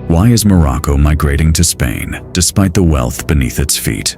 Why is Morocco migrating to Spain, despite the wealth beneath its feet?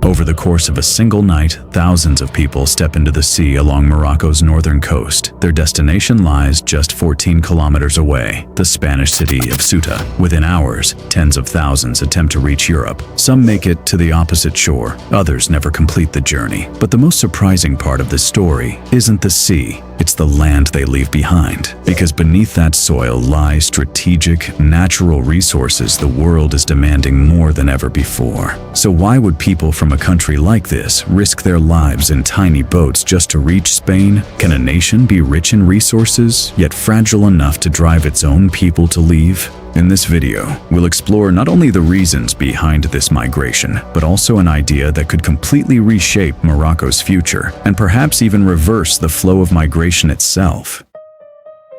Over the course of a single night, thousands of people step into the sea along Morocco's northern coast. Their destination lies just 14 kilometers away, the Spanish city of Ceuta. Within hours, tens of thousands attempt to reach Europe. Some make it to the opposite shore, others never complete the journey. But the most surprising part of this story isn't the sea, it's the land they leave behind. Because beneath that soil lie strategic, natural resources the world is demanding more than ever before. So why would people from a country like this risk their lives in tiny boats just to reach Spain? Can a nation be rich in resources, yet fragile enough to drive its own people to leave? In this video, we'll explore not only the reasons behind this migration, but also an idea that could completely reshape Morocco's future, and perhaps even reverse the flow of migration itself.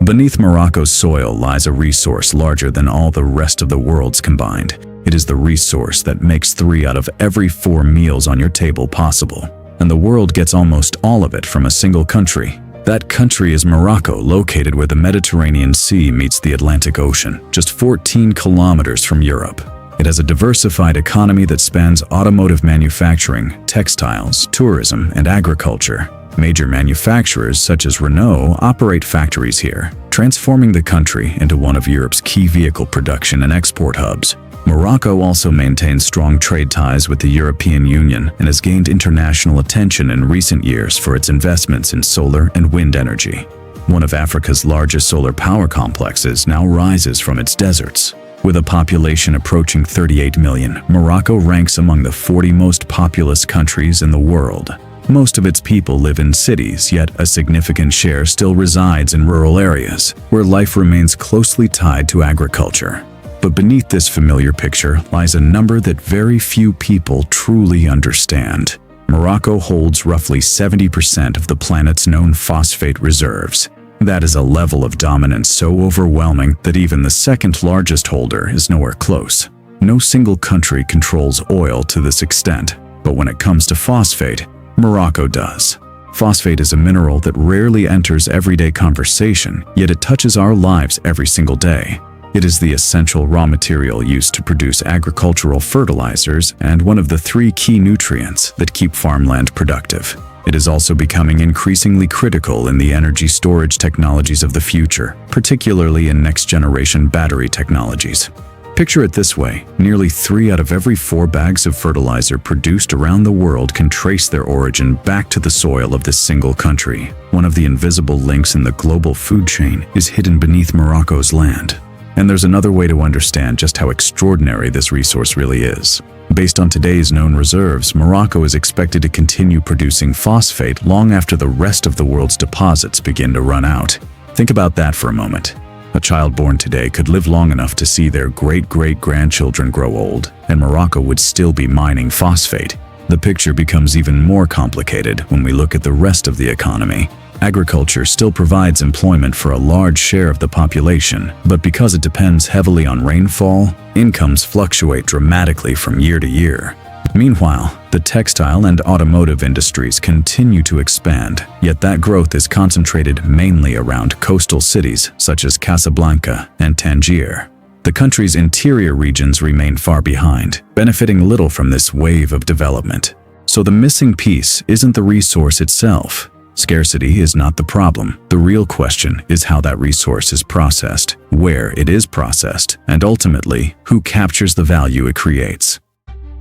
Beneath Morocco's soil lies a resource larger than all the rest of the world's combined. It is the resource that makes 3 out of every 4 meals on your table possible. And the world gets almost all of it from a single country. That country is Morocco, located where the Mediterranean Sea meets the Atlantic Ocean, just 14 kilometers from Europe. It has a diversified economy that spans automotive manufacturing, textiles, tourism, and agriculture. Major manufacturers such as Renault operate factories here, transforming the country into one of Europe's key vehicle production and export hubs. Morocco also maintains strong trade ties with the European Union and has gained international attention in recent years for its investments in solar and wind energy. One of Africa's largest solar power complexes now rises from its deserts. With a population approaching 38 million, Morocco ranks among the 40 most populous countries in the world. Most of its people live in cities, yet a significant share still resides in rural areas, where life remains closely tied to agriculture. But beneath this familiar picture lies a number that very few people truly understand. Morocco holds roughly 70% of the planet's known phosphate reserves. That is a level of dominance so overwhelming that even the second largest holder is nowhere close. No single country controls oil to this extent, but when it comes to phosphate, Morocco does. Phosphate is a mineral that rarely enters everyday conversation, yet it touches our lives every single day. It is the essential raw material used to produce agricultural fertilizers and one of the 3 key nutrients that keep farmland productive. It is also becoming increasingly critical in the energy storage technologies of the future, particularly in next-generation battery technologies. Picture it this way: nearly 3 out of every 4 bags of fertilizer produced around the world can trace their origin back to the soil of this single country. One of the invisible links in the global food chain is hidden beneath Morocco's land. And there's another way to understand just how extraordinary this resource really is. Based on today's known reserves, Morocco is expected to continue producing phosphate long after the rest of the world's deposits begin to run out. Think about that for a moment. A child born today could live long enough to see their great-great-grandchildren grow old, and Morocco would still be mining phosphate. The picture becomes even more complicated when we look at the rest of the economy. Agriculture still provides employment for a large share of the population, but because it depends heavily on rainfall, incomes fluctuate dramatically from year to year. Meanwhile, the textile and automotive industries continue to expand, yet that growth is concentrated mainly around coastal cities such as Casablanca and Tangier. The country's interior regions remain far behind, benefiting little from this wave of development. So the missing piece isn't the resource itself. Scarcity is not the problem. The real question is how that resource is processed, where it is processed, and ultimately, who captures the value it creates.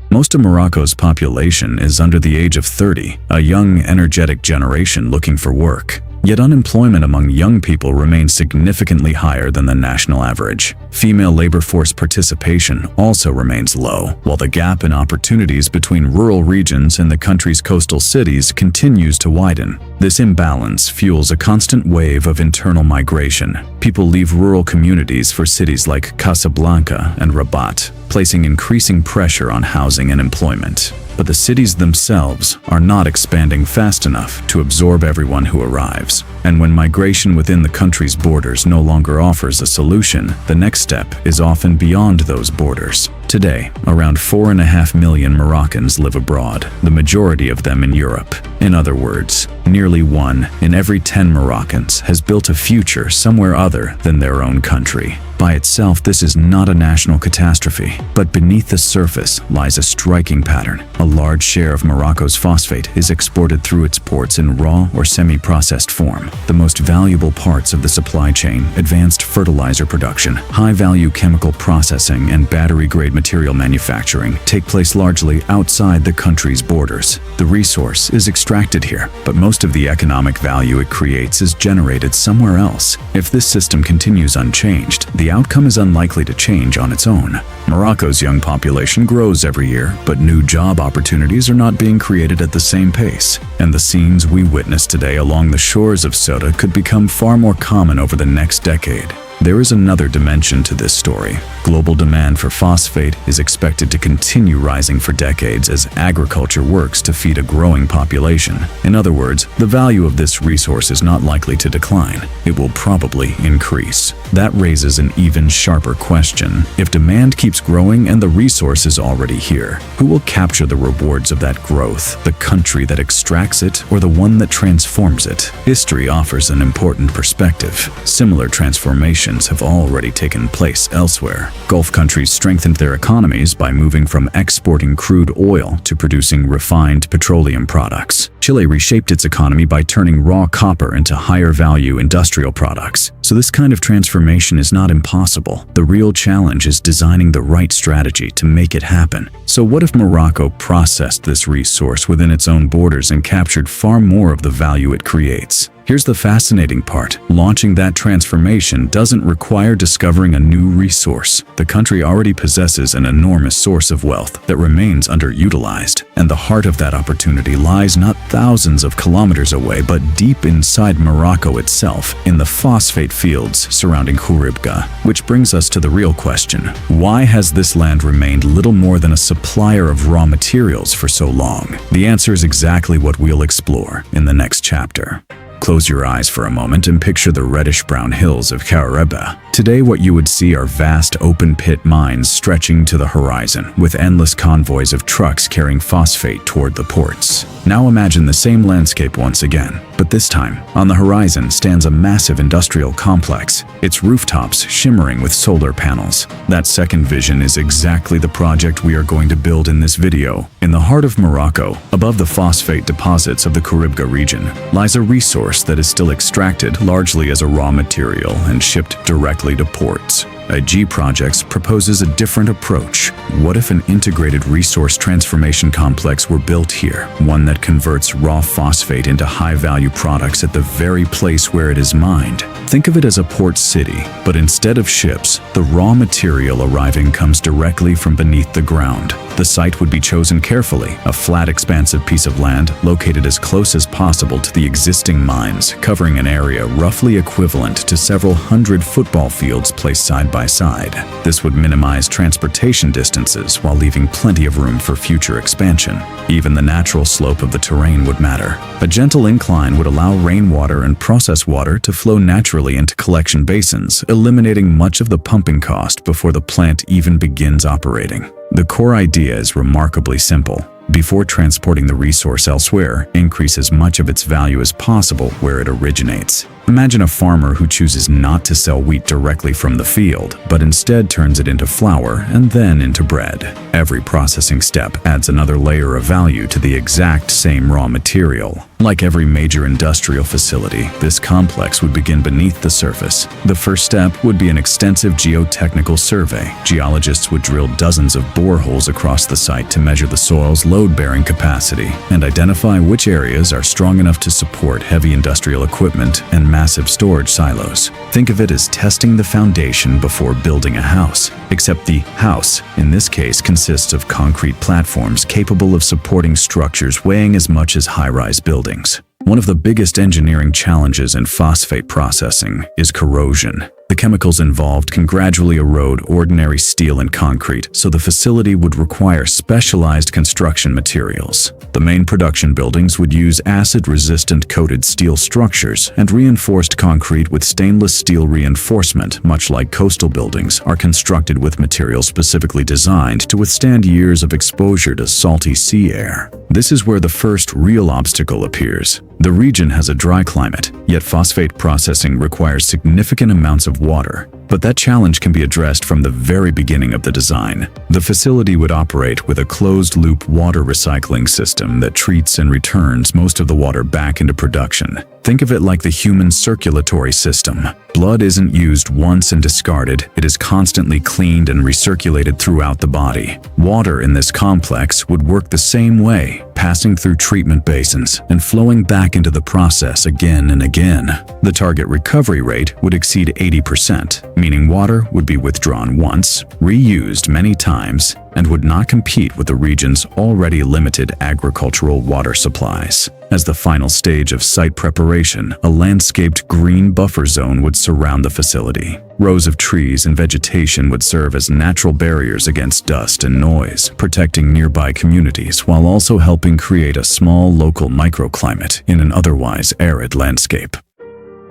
Most of Morocco's population is under the age of 30, a young, energetic generation looking for work. Yet unemployment among young people remains significantly higher than the national average. Female labor force participation also remains low, while the gap in opportunities between rural regions and the country's coastal cities continues to widen. This imbalance fuels a constant wave of internal migration. People leave rural communities for cities like Casablanca and Rabat, placing increasing pressure on housing and employment. But the cities themselves are not expanding fast enough to absorb everyone who arrives. And when migration within the country's borders no longer offers a solution, the next step is often beyond those borders. Today, around 4.5 million Moroccans live abroad, the majority of them in Europe. In other words, nearly 1 in every 10 Moroccans has built a future somewhere other than their own country. By itself, this is not a national catastrophe, but beneath the surface lies a striking pattern. A large share of Morocco's phosphate is exported through its ports in raw or semi-processed form. The most valuable parts of the supply chain, advanced fertilizer production, high-value chemical processing, and battery-grade material manufacturing, take place largely outside the country's borders. The resource is extracted here, but most of the economic value it creates is generated somewhere else. If this system continues unchanged, the outcome is unlikely to change on its own. Morocco's young population grows every year, but new job opportunities are not being created at the same pace. And the scenes we witness today along the shores of Ceuta could become far more common over the next decade. There is another dimension to this story. Global demand for phosphate is expected to continue rising for decades as agriculture works to feed a growing population. In other words, the value of this resource is not likely to decline. It will probably increase. That raises an even sharper question. If demand keeps growing and the resource is already here, who will capture the rewards of that growth? The country that extracts it or the one that transforms it? History offers an important perspective. Similar transformations have already taken place elsewhere. Gulf countries strengthened their economies by moving from exporting crude oil to producing refined petroleum products. Chile reshaped its economy by turning raw copper into higher-value industrial products. So this kind of transformation is not impossible. The real challenge is designing the right strategy to make it happen. So what if Morocco processed this resource within its own borders and captured far more of the value it creates? Here's the fascinating part. Launching that transformation doesn't require discovering a new resource. The country already possesses an enormous source of wealth that remains underutilized. And the heart of that opportunity lies not thousands of kilometers away, but deep inside Morocco itself, in the phosphate fields surrounding Khouribga. Which brings us to the real question. Why has this land remained little more than a supplier of raw materials for so long? The answer is exactly what we'll explore in the next chapter. Close your eyes for a moment and picture the reddish-brown hills of Khouribga. Today, what you would see are vast open-pit mines stretching to the horizon, with endless convoys of trucks carrying phosphate toward the ports. Now imagine the same landscape once again, but this time, on the horizon stands a massive industrial complex, its rooftops shimmering with solar panels. That second vision is exactly the project we are going to build in this video. In the heart of Morocco, above the phosphate deposits of the Khouribga region, lies a resource that is still extracted largely as a raw material and shipped directly to ports. IG Projects proposes a different approach. What if an integrated resource transformation complex were built here, one that converts raw phosphate into high-value products at the very place where it is mined? Think of it as a port city, but instead of ships, the raw material arriving comes directly from beneath the ground. The site would be chosen carefully, a flat, expansive piece of land located as close as possible to the existing mines, covering an area roughly equivalent to several hundred football fields placed side by side. This would minimize transportation distances while leaving plenty of room for future expansion. Even the natural slope of the terrain would matter. A gentle incline would allow rainwater and processed water to flow naturally into collection basins, eliminating much of the pumping cost before the plant even begins operating. The core idea is remarkably simple. Before transporting the resource elsewhere, increase as much of its value as possible where it originates. Imagine a farmer who chooses not to sell wheat directly from the field, but instead turns it into flour and then into bread. Every processing step adds another layer of value to the exact same raw material. Like every major industrial facility, this complex would begin beneath the surface. The first step would be an extensive geotechnical survey. Geologists would drill dozens of boreholes across the site to measure the soil's load-bearing capacity and identify which areas are strong enough to support heavy industrial equipment and massive storage silos. Think of it as testing the foundation before building a house. Except the house, in this case, consists of concrete platforms capable of supporting structures weighing as much as high-rise buildings. One of the biggest engineering challenges in phosphate processing is corrosion. The chemicals involved can gradually erode ordinary steel and concrete, so the facility would require specialized construction materials. The main production buildings would use acid-resistant coated steel structures, and reinforced concrete with stainless steel reinforcement, much like coastal buildings, are constructed with materials specifically designed to withstand years of exposure to salty sea air. This is where the first real obstacle appears. The region has a dry climate, yet phosphate processing requires significant amounts of water. But that challenge can be addressed from the very beginning of the design. The facility would operate with a closed-loop water recycling system that treats and returns most of the water back into production. Think of it like the human circulatory system. Blood isn't used once and discarded, it is constantly cleaned and recirculated throughout the body. Water in this complex would work the same way, passing through treatment basins and flowing back into the process again and again. The target recovery rate would exceed 80%, meaning water would be withdrawn once, reused many times, and would not compete with the region's already limited agricultural water supplies. As the final stage of site preparation, a landscaped green buffer zone would surround the facility. Rows of trees and vegetation would serve as natural barriers against dust and noise, protecting nearby communities while also helping create a small local microclimate in an otherwise arid landscape.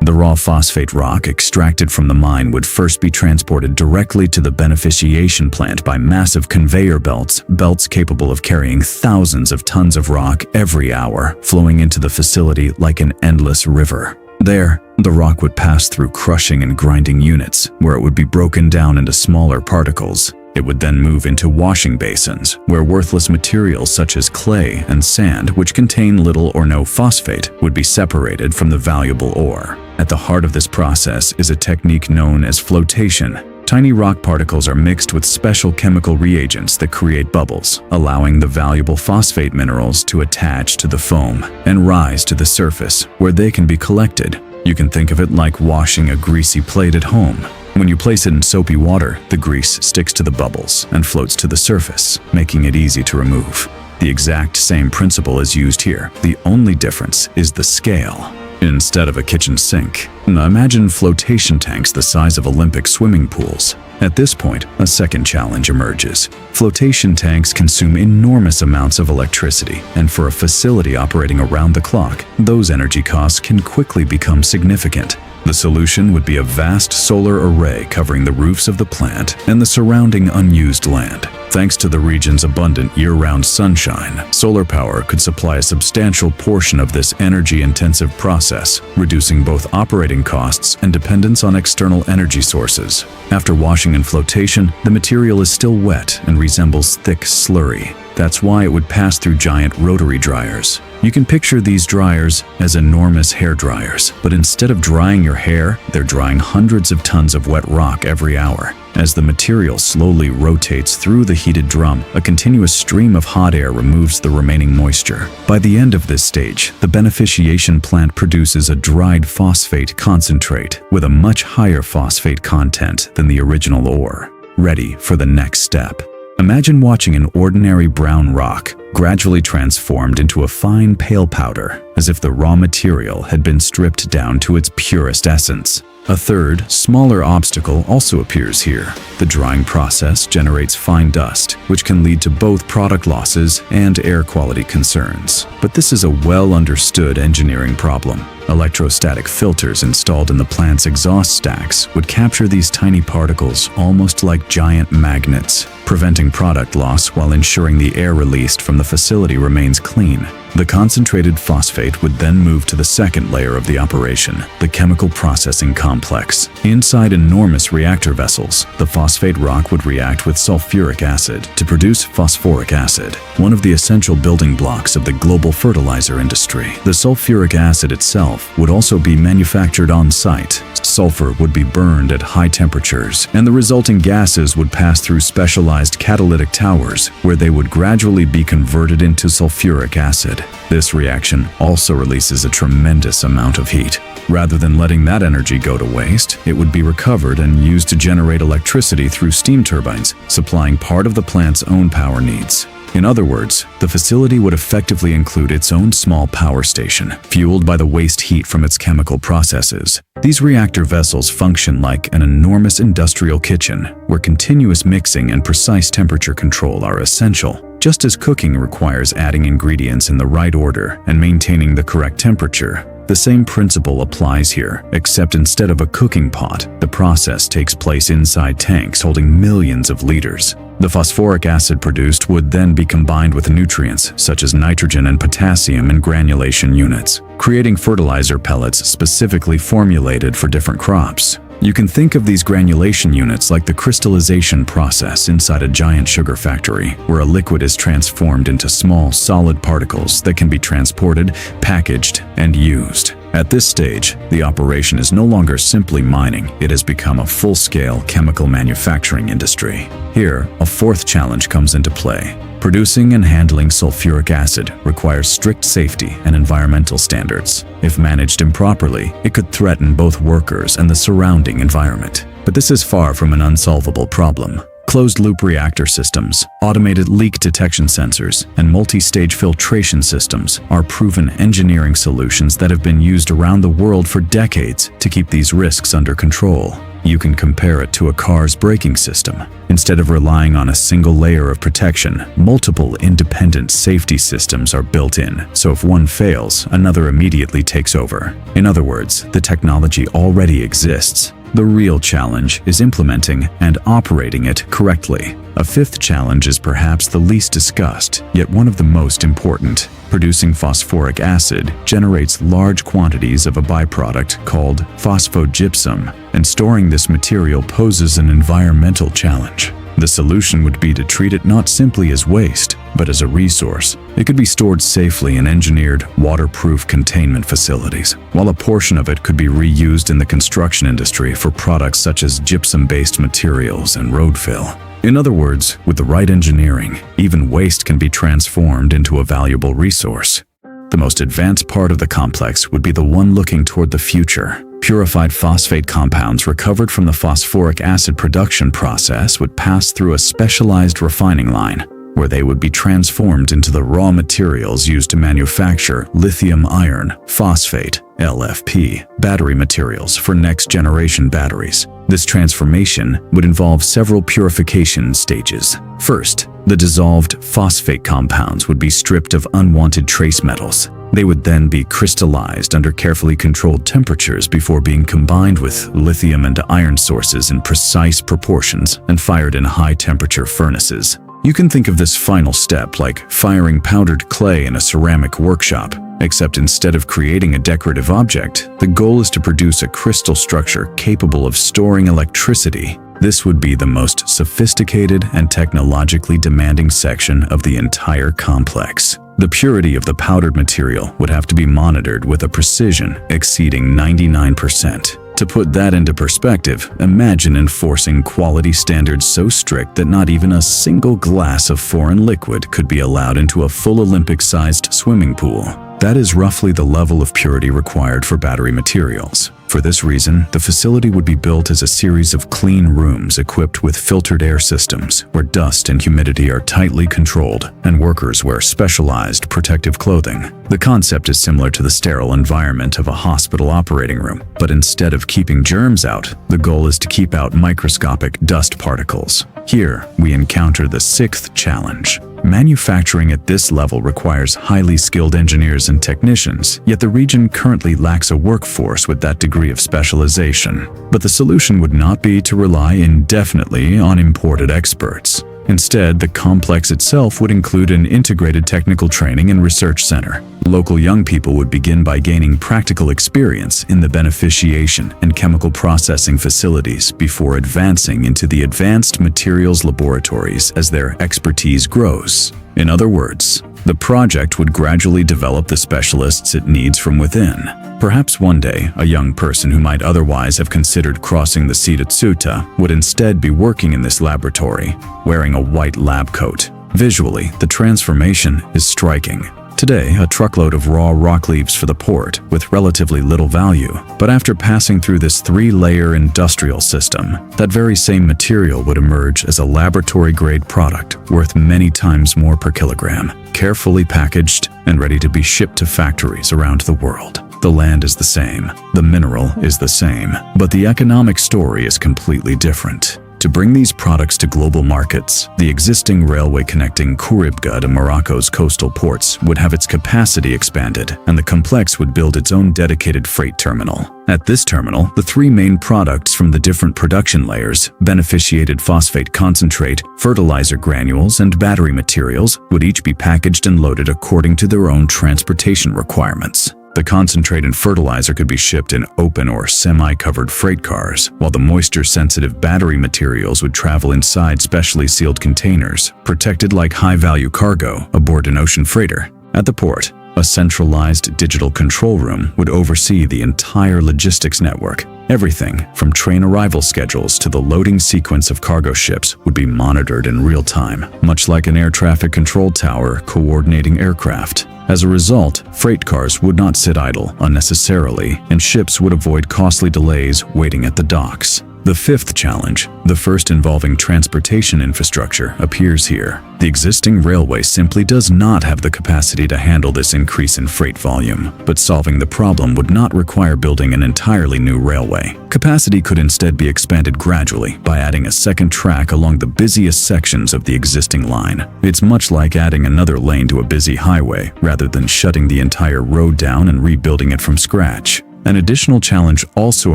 The raw phosphate rock extracted from the mine would first be transported directly to the beneficiation plant by massive conveyor belts capable of carrying thousands of tons of rock every hour, flowing into the facility like an endless river. There, the rock would pass through crushing and grinding units, where it would be broken down into smaller particles. It would then move into washing basins, where worthless materials such as clay and sand, which contain little or no phosphate, would be separated from the valuable ore. At the heart of this process is a technique known as flotation. Tiny rock particles are mixed with special chemical reagents that create bubbles, allowing the valuable phosphate minerals to attach to the foam and rise to the surface, where they can be collected. You can think of it like washing a greasy plate at home. When you place it in soapy water, the grease sticks to the bubbles and floats to the surface, making it easy to remove. The exact same principle is used here. The only difference is the scale. Instead of a kitchen sink, imagine flotation tanks the size of Olympic swimming pools. At this point, a second challenge emerges. Flotation tanks consume enormous amounts of electricity, and for a facility operating around the clock, those energy costs can quickly become significant. The solution would be a vast solar array covering the roofs of the plant and the surrounding unused land. Thanks to the region's abundant year-round sunshine, solar power could supply a substantial portion of this energy-intensive process, reducing both operating costs and dependence on external energy sources. After washing and flotation, the material is still wet and resembles thick slurry. That's why it would pass through giant rotary dryers. You can picture these dryers as enormous hair dryers, but instead of drying your hair, they're drying hundreds of tons of wet rock every hour. As the material slowly rotates through the heated drum, a continuous stream of hot air removes the remaining moisture. By the end of this stage, the beneficiation plant produces a dried phosphate concentrate with a much higher phosphate content than the original ore, ready for the next step. Imagine watching an ordinary brown rock gradually transformed into a fine pale powder, as if the raw material had been stripped down to its purest essence. A third, smaller obstacle also appears here. The drying process generates fine dust, which can lead to both product losses and air quality concerns. But this is a well-understood engineering problem. Electrostatic filters installed in the plant's exhaust stacks would capture these tiny particles almost like giant magnets, preventing product loss while ensuring the air released from the facility remains clean. The concentrated phosphate would then move to the second layer of the operation, the chemical processing complex. Inside enormous reactor vessels, the phosphate rock would react with sulfuric acid to produce phosphoric acid, one of the essential building blocks of the global fertilizer industry. The sulfuric acid itself would also be manufactured on site. Sulfur would be burned at high temperatures, and the resulting gases would pass through specialized catalytic towers, where they would gradually be converted into sulfuric acid. This reaction also releases a tremendous amount of heat. Rather than letting that energy go to waste, it would be recovered and used to generate electricity through steam turbines, supplying part of the plant's own power needs. In other words, the facility would effectively include its own small power station, fueled by the waste heat from its chemical processes. These reactor vessels function like an enormous industrial kitchen, where continuous mixing and precise temperature control are essential. Just as cooking requires adding ingredients in the right order and maintaining the correct temperature, the same principle applies here, except instead of a cooking pot, the process takes place inside tanks holding millions of liters. The phosphoric acid produced would then be combined with nutrients such as nitrogen and potassium in granulation units, creating fertilizer pellets specifically formulated for different crops. You can think of these granulation units like the crystallization process inside a giant sugar factory, where a liquid is transformed into small, solid particles that can be transported, packaged, and used. At this stage, the operation is no longer simply mining, it has become a full-scale chemical manufacturing industry. Here, a fourth challenge comes into play. Producing and handling sulfuric acid requires strict safety and environmental standards. If managed improperly, it could threaten both workers and the surrounding environment. But this is far from an unsolvable problem. Closed-loop reactor systems, automated leak detection sensors, and multi-stage filtration systems are proven engineering solutions that have been used around the world for decades to keep these risks under control. You can compare it to a car's braking system. Instead of relying on a single layer of protection, multiple independent safety systems are built in, so if one fails, another immediately takes over. In other words, the technology already exists. The real challenge is implementing and operating it correctly. A fifth challenge is perhaps the least discussed, yet one of the most important. Producing phosphoric acid generates large quantities of a byproduct called phosphogypsum, and storing this material poses an environmental challenge. The solution would be to treat it not simply as waste, but as a resource. It could be stored safely in engineered, waterproof containment facilities, while a portion of it could be reused in the construction industry for products such as gypsum-based materials and road fill. In other words, with the right engineering, even waste can be transformed into a valuable resource. The most advanced part of the complex would be the one looking toward the future. Purified phosphate compounds recovered from the phosphoric acid production process would pass through a specialized refining line, where they would be transformed into the raw materials used to manufacture lithium iron phosphate (LFP) battery materials for next-generation batteries. This transformation would involve several purification stages. First, the dissolved phosphate compounds would be stripped of unwanted trace metals. They would then be crystallized under carefully controlled temperatures before being combined with lithium and iron sources in precise proportions and fired in high-temperature furnaces. You can think of this final step like firing powdered clay in a ceramic workshop, except instead of creating a decorative object, the goal is to produce a crystal structure capable of storing electricity. This would be the most sophisticated and technologically demanding section of the entire complex. The purity of the powdered material would have to be monitored with a precision exceeding 99%. To put that into perspective, imagine enforcing quality standards so strict that not even a single glass of foreign liquid could be allowed into a full Olympic-sized swimming pool. That is roughly the level of purity required for battery materials. For this reason, the facility would be built as a series of clean rooms equipped with filtered air systems, where dust and humidity are tightly controlled, and workers wear specialized protective clothing. The concept is similar to the sterile environment of a hospital operating room, but instead of keeping germs out, the goal is to keep out microscopic dust particles. Here, we encounter the sixth challenge. Manufacturing at this level requires highly skilled engineers and technicians, yet the region currently lacks a workforce with that degree of specialization. But the solution would not be to rely indefinitely on imported experts. Instead, the complex itself would include an integrated technical training and research center. Local young people would begin by gaining practical experience in the beneficiation and chemical processing facilities before advancing into the advanced materials laboratories as their expertise grows. In other words, the project would gradually develop the specialists it needs from within. Perhaps one day, a young person who might otherwise have considered crossing the sea to Tsuta would instead be working in this laboratory, wearing a white lab coat. Visually, the transformation is striking. Today, a truckload of raw rock leaves for the port with relatively little value. But after passing through this three-layer industrial system, that very same material would emerge as a laboratory-grade product worth many times more per kilogram, carefully packaged and ready to be shipped to factories around the world. The land is the same, the mineral is the same, but the economic story is completely different. To bring these products to global markets, the existing railway connecting Khouribga to Morocco's coastal ports would have its capacity expanded, and the complex would build its own dedicated freight terminal. At this terminal, the three main products from the different production layers, beneficiated phosphate concentrate, fertilizer granules, and battery materials, would each be packaged and loaded according to their own transportation requirements. The concentrate and fertilizer could be shipped in open or semi-covered freight cars, while the moisture-sensitive battery materials would travel inside specially sealed containers, protected like high-value cargo aboard an ocean freighter. At the port, a centralized digital control room would oversee the entire logistics network. Everything from train arrival schedules to the loading sequence of cargo ships would be monitored in real time, much like an air traffic control tower coordinating aircraft. As a result, freight cars would not sit idle unnecessarily, and ships would avoid costly delays waiting at the docks. The fifth challenge, the first involving transportation infrastructure, appears here. The existing railway simply does not have the capacity to handle this increase in freight volume, but solving the problem would not require building an entirely new railway. Capacity could instead be expanded gradually by adding a second track along the busiest sections of the existing line. It's much like adding another lane to a busy highway, rather than shutting the entire road down and rebuilding it from scratch. An additional challenge also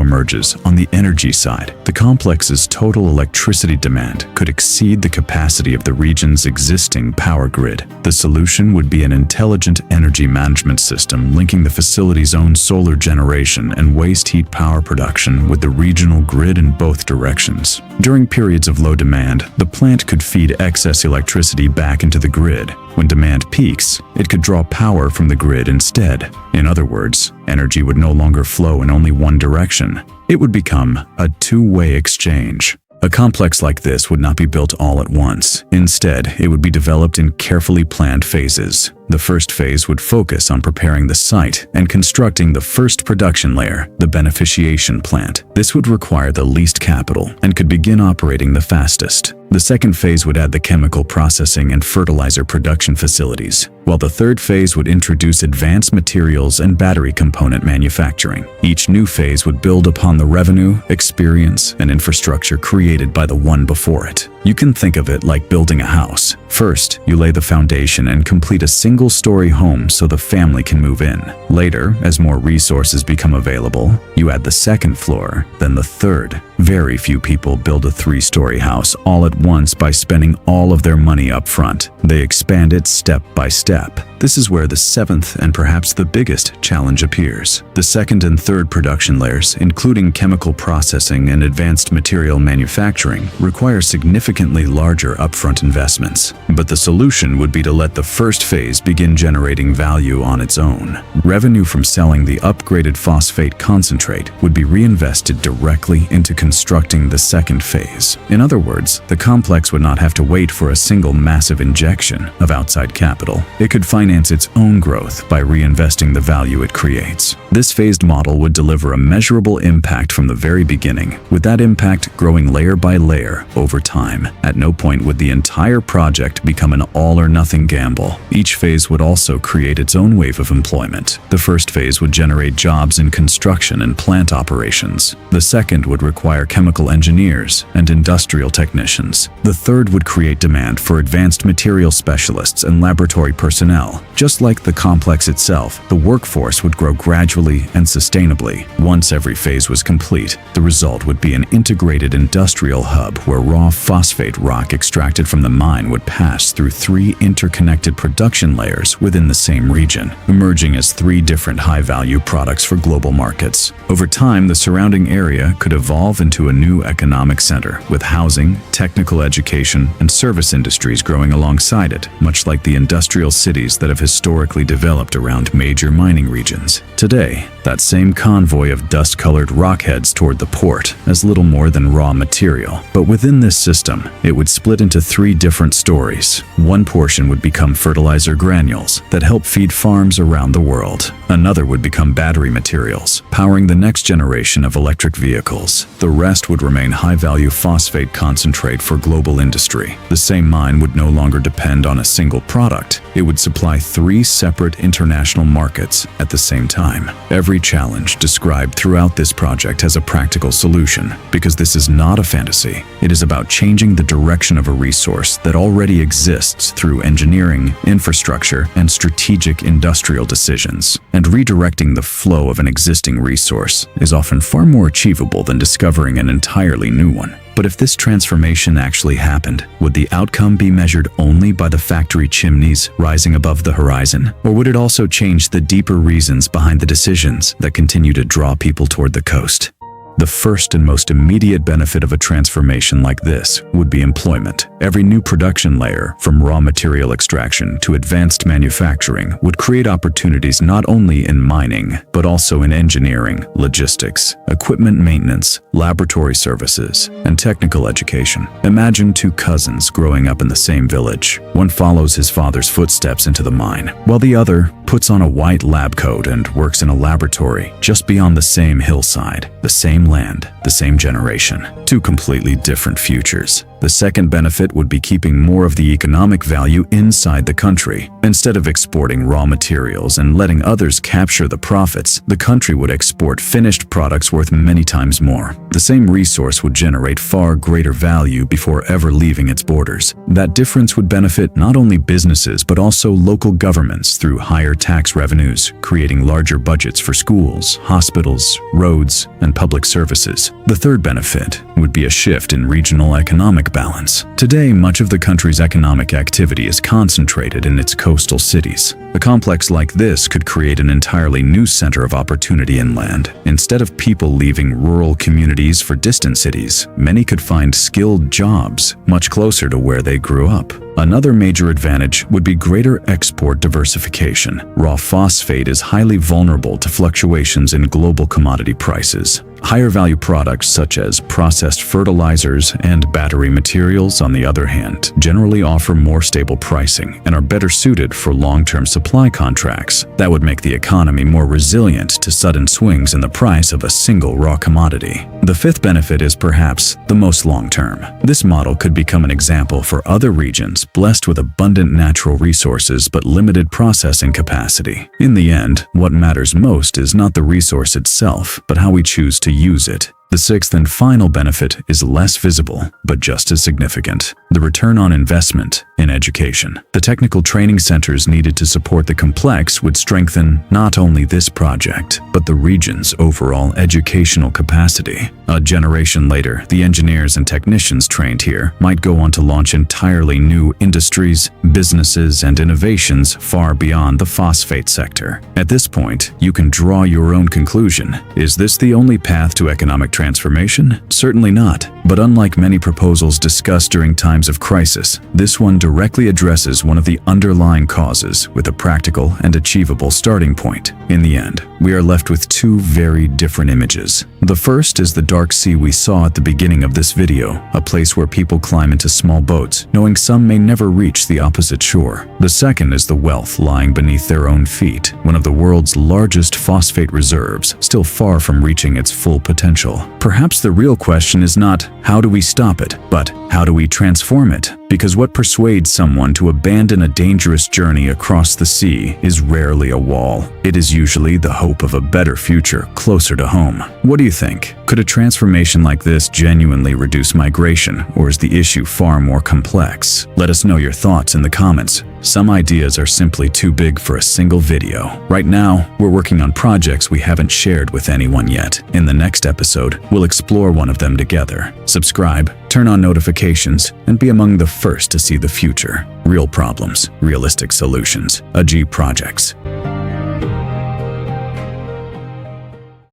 emerges on the energy side. The complex's total electricity demand could exceed the capacity of the region's existing power grid. The solution would be an intelligent energy management system linking the facility's own solar generation and waste heat power production with the regional grid in both directions. During periods of low demand, the plant could feed excess electricity back into the grid. When demand peaks, it could draw power from the grid instead. In other words, energy would no longer flow in only one direction. It would become a two-way exchange. A complex like this would not be built all at once. Instead, it would be developed in carefully planned phases. The first phase would focus on preparing the site and constructing the first production layer, the beneficiation plant. This would require the least capital and could begin operating the fastest. The second phase would add the chemical processing and fertilizer production facilities, while the third phase would introduce advanced materials and battery component manufacturing. Each new phase would build upon the revenue, experience, and infrastructure created by the one before it. You can think of it like building a house. First, you lay the foundation and complete a single-story home so the family can move in. Later, as more resources become available, you add the second floor, then the third. Very few people build a three-story house all at once by spending all of their money up front. They expand it step by step. This is where the seventh and perhaps the biggest challenge appears. The second and third production layers, including chemical processing and advanced material manufacturing, require significantly larger upfront investments. But the solution would be to let the first phase begin generating value on its own. Revenue from selling the upgraded phosphate concentrate would be reinvested directly into constructing the second phase. In other words, the complex would not have to wait for a single massive injection of outside capital. It could finance its own growth by reinvesting the value it creates. This phased model would deliver a measurable impact from the very beginning, with that impact growing layer by layer over time. At no point would the entire project become an all-or-nothing gamble. Each phase would also create its own wave of employment. The first phase would generate jobs in construction and plant operations. The second would require chemical engineers and industrial technicians. The third would create demand for advanced material specialists and laboratory personnel. Just like the complex itself, the workforce would grow gradually and sustainably. Once every phase was complete, the result would be an integrated industrial hub where raw phosphate rock extracted from the mine would pass through three interconnected production layers within the same region, emerging as three different high-value products for global markets. Over time, the surrounding area could evolve into a new economic center, with housing, technical education, and service industries growing alongside it, much like the industrial cities that have historically developed around major mining regions. Today, that same convoy of dust-colored rock heads toward the port as little more than raw material. But within this system, it would split into three different stories. One portion would become fertilizer granules that help feed farms around the world. Another would become battery materials, powering the next generation of electric vehicles. The rest would remain high-value phosphate concentrate for global industry. The same mine would no longer depend on a single product. It would supply three separate international markets at the same time. Every every challenge described throughout this project has a practical solution, because this is not a fantasy. It is about changing the direction of a resource that already exists through engineering, infrastructure, and strategic industrial decisions. And redirecting the flow of an existing resource is often far more achievable than discovering an entirely new one. But if this transformation actually happened, would the outcome be measured only by the factory chimneys rising above the horizon? Or would it also change the deeper reasons behind the decisions that continue to draw people toward the coast? The first and most immediate benefit of a transformation like this would be employment. Every new production layer, from raw material extraction to advanced manufacturing, would create opportunities not only in mining, but also in engineering, logistics, equipment maintenance, laboratory services, and technical education. Imagine two cousins growing up in the same village. One follows his father's footsteps into the mine, while the other puts on a white lab coat and works in a laboratory just beyond the same hillside, the same land, the same generation. Two completely different futures. The second benefit would be keeping more of the economic value inside the country. Instead of exporting raw materials and letting others capture the profits, the country would export finished products worth many times more. The same resource would generate far greater value before ever leaving its borders. That difference would benefit not only businesses but also local governments through higher tax revenues, creating larger budgets for schools, hospitals, roads, and public services. The third benefit would be a shift in regional economic balance. Today, much of the country's economic activity is concentrated in its coastal cities. A complex like this could create an entirely new center of opportunity inland. Instead of people leaving rural communities for distant cities, many could find skilled jobs much closer to where they grew up. Another major advantage would be greater export diversification. Raw phosphate is highly vulnerable to fluctuations in global commodity prices. Higher value products such as processed fertilizers and battery materials, on the other hand, generally offer more stable pricing and are better suited for long-term supply contracts. That would make the economy more resilient to sudden swings in the price of a single raw commodity. The fifth benefit is perhaps the most long-term. This model could become an example for other regions blessed with abundant natural resources but limited processing capacity. In the end, what matters most is not the resource itself, but how we choose to use it. The sixth and final benefit is less visible, but just as significant: the return on investment in education. The technical training centers needed to support the complex would strengthen not only this project, but the region's overall educational capacity. A generation later, the engineers and technicians trained here might go on to launch entirely new industries, businesses, and innovations far beyond the phosphate sector. At this point, you can draw your own conclusion. Is this the only path to economic transformation? Certainly not. But unlike many proposals discussed during times of crisis, this one directly addresses one of the underlying causes with a practical and achievable starting point. In the end, we are left with two very different images. The first is the dark sea we saw at the beginning of this video, a place where people climb into small boats, knowing some may never reach the opposite shore. The second is the wealth lying beneath their own feet, one of the world's largest phosphate reserves, still far from reaching its full potential. Perhaps the real question is not, how do we stop it, but how do we transform it? Because what persuades someone to abandon a dangerous journey across the sea is rarely a wall. It is usually the hope of a better future closer to home. What do you think? Could a transformation like this genuinely reduce migration, or is the issue far more complex? Let us know your thoughts in the comments. Some ideas are simply too big for a single video. Right now, we're working on projects we haven't shared with anyone yet. In the next episode, we'll explore one of them together. Subscribe, turn on notifications, and be among the first to see the future. Real problems, realistic solutions. AG Projects.